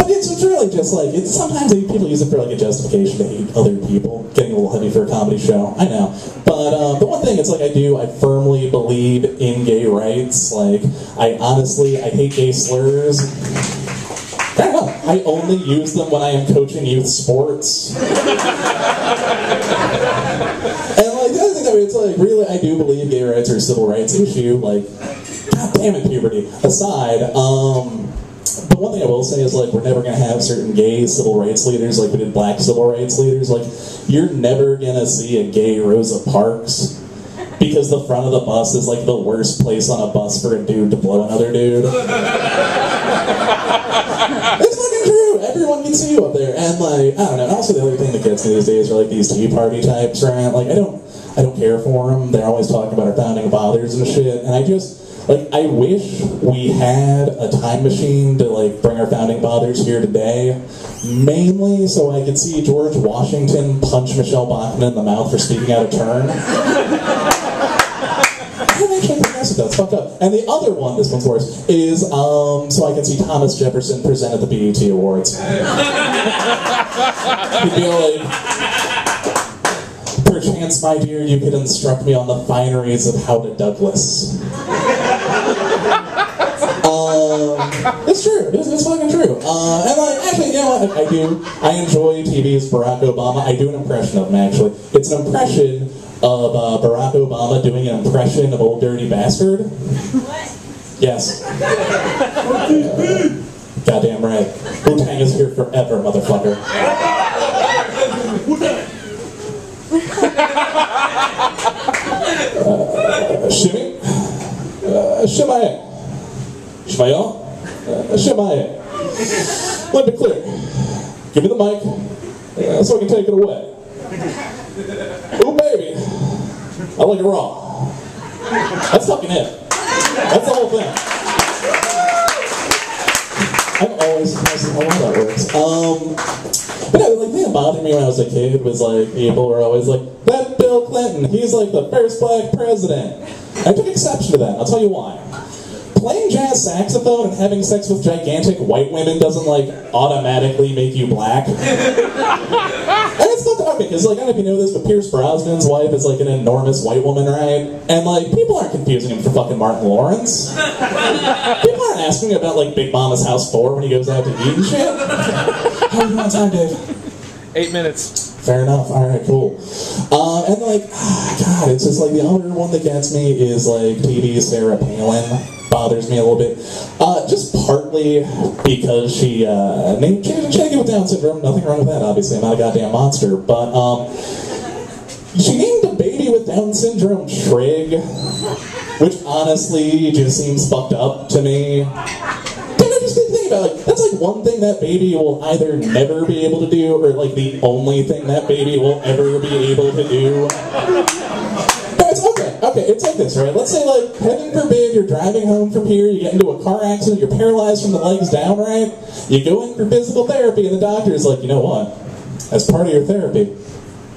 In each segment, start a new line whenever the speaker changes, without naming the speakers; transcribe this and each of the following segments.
But it's really just like, sometimes people use it for like a justification to hate other people. Getting a little heavy for a comedy show, I know. But the one thing it's like I firmly believe in gay rights. Like, I hate gay slurs. Fair enough. I only use them when I am coaching youth sports. And like, the other thing, it's like, really, I do believe gay rights are a civil rights issue. Like, god damn it, puberty. Aside, but one thing I will say is, like, we're never going to have certain gay civil rights leaders like we did black civil rights leaders. Like, you're never going to see a gay Rosa Parks because the front of the bus is, like, the worst place on a bus for a dude to blow another dude. It's fucking true. Everyone can see you up there. And, like, I don't know. Also, the other thing that gets me these days are, like, these Tea Party types, right? Like, I don't care for them. They're always talking about our founding fathers and shit. And I wish we had a time machine to, like, bring our founding fathers here today, mainly so I could see George Washington punch Michelle Bachmann in the mouth for speaking out of turn. I'm actually progressive, that's fucked up. And the other one, this one's worse, is so I can see Thomas Jefferson present at the BET Awards. He'd be like, perchance, my dear, you could instruct me on the fineries of how to Douglas. It's true. It's fucking true. And like, actually, you know what? I enjoy TV's Barack Obama. I do an impression of him, actually. It's an impression of Barack Obama doing an impression of Old Dirty Bastard. What? Yes. Goddamn right. Wu-Tang is here forever, motherfucker. Shimmy? Shimmy? Shmael? Shemaye. Let me be clear. Give me the mic so I can take it away. Ooh, baby. I like it raw. That's fucking it. That's the whole thing. I've always how that works. But yeah, like, the thing that bothered me when I was a kid was, like, people were always like, that Bill Clinton, he's like the first black president. I took exception to that. I'll tell you why. Playing jazz saxophone and having sex with gigantic white women doesn't, like, automatically make you black. And it's not okay, because, like, I don't know if you know this, but Pierce Brosnan's wife is, like, an enormous white woman, right? And, like, people aren't confusing him for fucking Martin Lawrence. People aren't asking about, like, Big Mama's House 4 when he goes out to eat and shit. How are you on time, Dave?
8 minutes.
Fair enough. Alright, cool. And, like, God, it's just, like, the other one that gets me is, like, TV's Sarah Palin. Bothers me a little bit. Just partly because she named Shaggy with Down syndrome. Nothing wrong with that, obviously. I'm not a goddamn monster. But she named a baby with Down syndrome Trig, which honestly just seems fucked up to me. But I just didn't think about it. Like, that's like one thing that baby will either never be able to do, or like the only thing that baby will ever be able to do. Okay, it's like this, right? Let's say, like, heaven forbid, you're driving home from here, you get into a car accident, you're paralyzed from the legs down, right? You go in for physical therapy, and the doctor's like, you know what? As part of your therapy,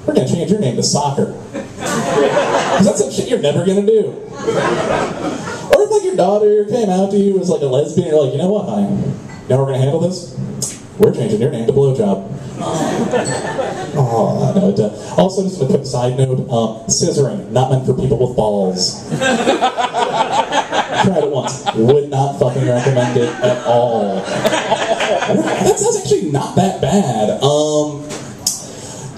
we're going to change your name to Soccer. Because that's some shit you're never going to do. Or if, like, your daughter came out to you as, like, a lesbian, you're like, you know what, honey? You know how we're going to handle this? We're changing your name to Blowjob. Oh, I know it does. Also, just a quick side note, scissoring, not meant for people with balls. Tried it once. Would not fucking recommend it at all. That's actually not that bad.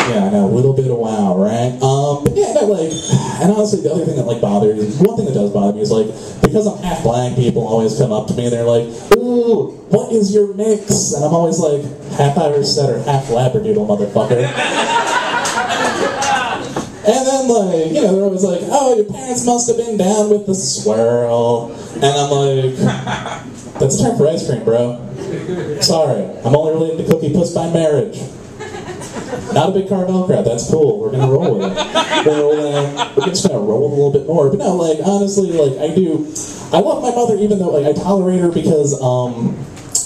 Yeah, I know, a little bit of wow, right? But yeah, no, like, and honestly, the other thing that, like, bothers, one thing that does bother me is, like, because I'm half black, people always come up to me and they're like, ooh, what is your mix? And I'm always like, half Irish setter, half Labradoodle, motherfucker. And then, like, you know, they're always like, oh, your parents must have been down with the swirl. And I'm like, that's a term for ice cream, bro. Sorry, I'm only related to Cookie Puss by marriage. Not a big Carvel crowd, that's cool, we're gonna roll with it. We're just gonna roll a little bit more. But no, like, honestly, like, I love my mother even though, like, I tolerate her because, well,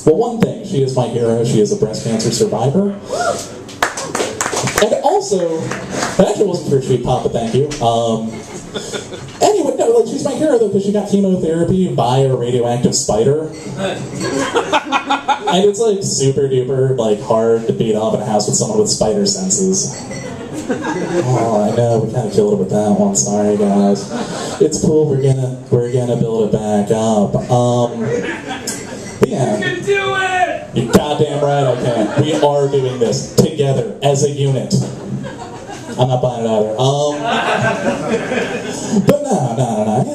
one thing, she is my hero, she is a breast cancer survivor. And also, that actually wasn't for a sweet papa, thank you. Anyway, no, like, she's my hero, though, because she got chemotherapy by a radioactive spider. And it's, like, super duper, like, hard to beat up in a house with someone with spider senses. Oh, I know, we kind of killed it with that one. Sorry, guys. It's cool. We're gonna build it back up. Yeah.
You can do it!
You're goddamn right I can. We are doing this together as a unit. I'm not buying it either. But no.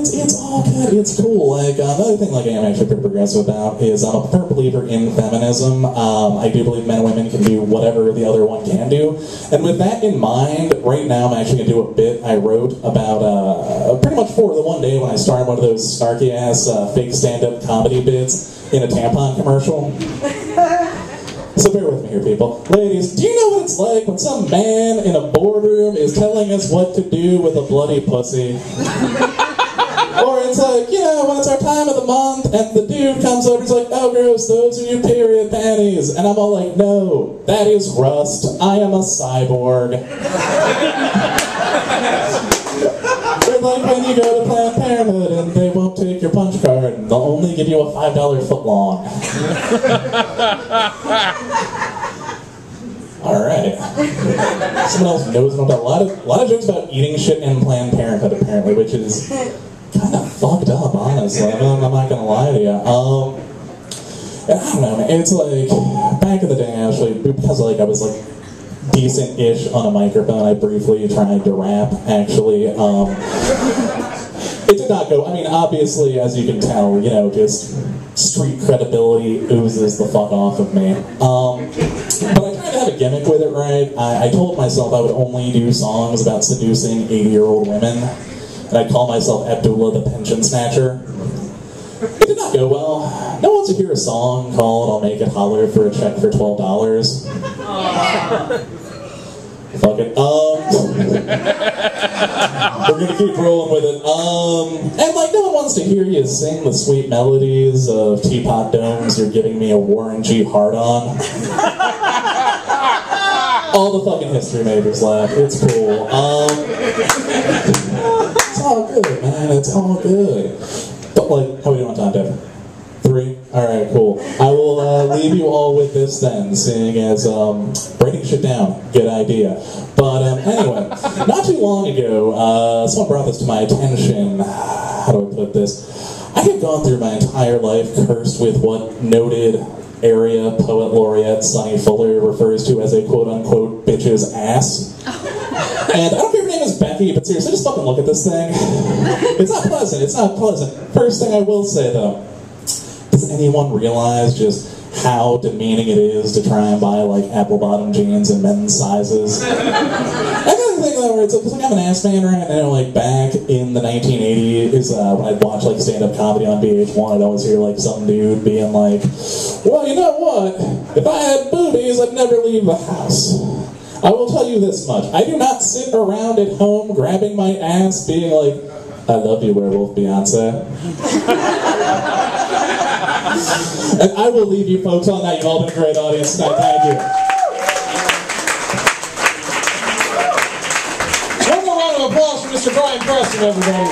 It's all good. It's cool. Like, another thing, like, I'm actually pretty progressive about is I'm a firm believer in feminism. I do believe men and women can do whatever the other one can do. And with that in mind, right now I'm actually going to do a bit I wrote about, pretty much for the one day when I started one of those snarky-ass fake stand-up comedy bits in a tampon commercial. So bear with me here, people. Ladies, do you know what it's like when some man in a boardroom is telling us what to do with a bloody pussy? Or it's like, you know, when it's our time of the month and the dude comes over, he's like, oh gross, those are your period panties. And I'm all like, no, that is rust. I am a cyborg. Or like when you go to Planned Parenthood and they won't take your punch card and they'll only give you a $5 footlong. Alright. Someone else knows about a lot of jokes about eating shit in Planned Parenthood, apparently, which is kind of fucked up, honestly. I'm not gonna lie to you. And I don't know, man. It's like, back in the day, actually, because like I was like decent-ish on a microphone, I briefly tried to rap, actually. It did not go, I mean, obviously, as you can tell, you know, just street credibility oozes the fuck off of me. But I tried to have a gimmick with it, right? I told myself I would only do songs about seducing 80-year-old women, and I'd call myself Abdullah the Pension Snatcher. It did not go well. No one wants to hear a song called I'll Make It Holler for a Check for $12. Fuck it. We're gonna keep rolling with it. And like, no one wants to hear you sing the sweet melodies of Teapot Domes, You're Giving Me a Warren G. Hard-On. All the fucking history majors laugh. It's cool. It's all good, man. It's all good. But like, how are we doing on time, Devin? 3? Alright, cool. I will leave you all with this then, seeing as breaking shit down, good idea. But anyway, not too long ago, someone brought this to my attention. How do I put this? I had gone through my entire life cursed with what noted area poet laureate Sonny Fuller refers to as a quote-unquote bitch's ass. And I don't care if her name is Becky, but seriously, just fucking look at this thing. It's not pleasant, it's not pleasant. First thing I will say though, does anyone realize just how demeaning it is to try and buy like apple-bottom jeans in men's sizes? I gotta think that where it's like, 'cause like I'm an ass man right now, like back in the 1980s, when I'd watch like stand-up comedy on VH1, I'd always hear like some dude being like, well, you know what? If I had boobies, I'd never leave the house. I will tell you this much. I do not sit around at home grabbing my ass being like, I love you, Werewolf, Beyonce. And I will leave you folks on that. You've all been a great audience tonight. Thank you.
One more round of applause for Mr. Bryan Preston, everybody.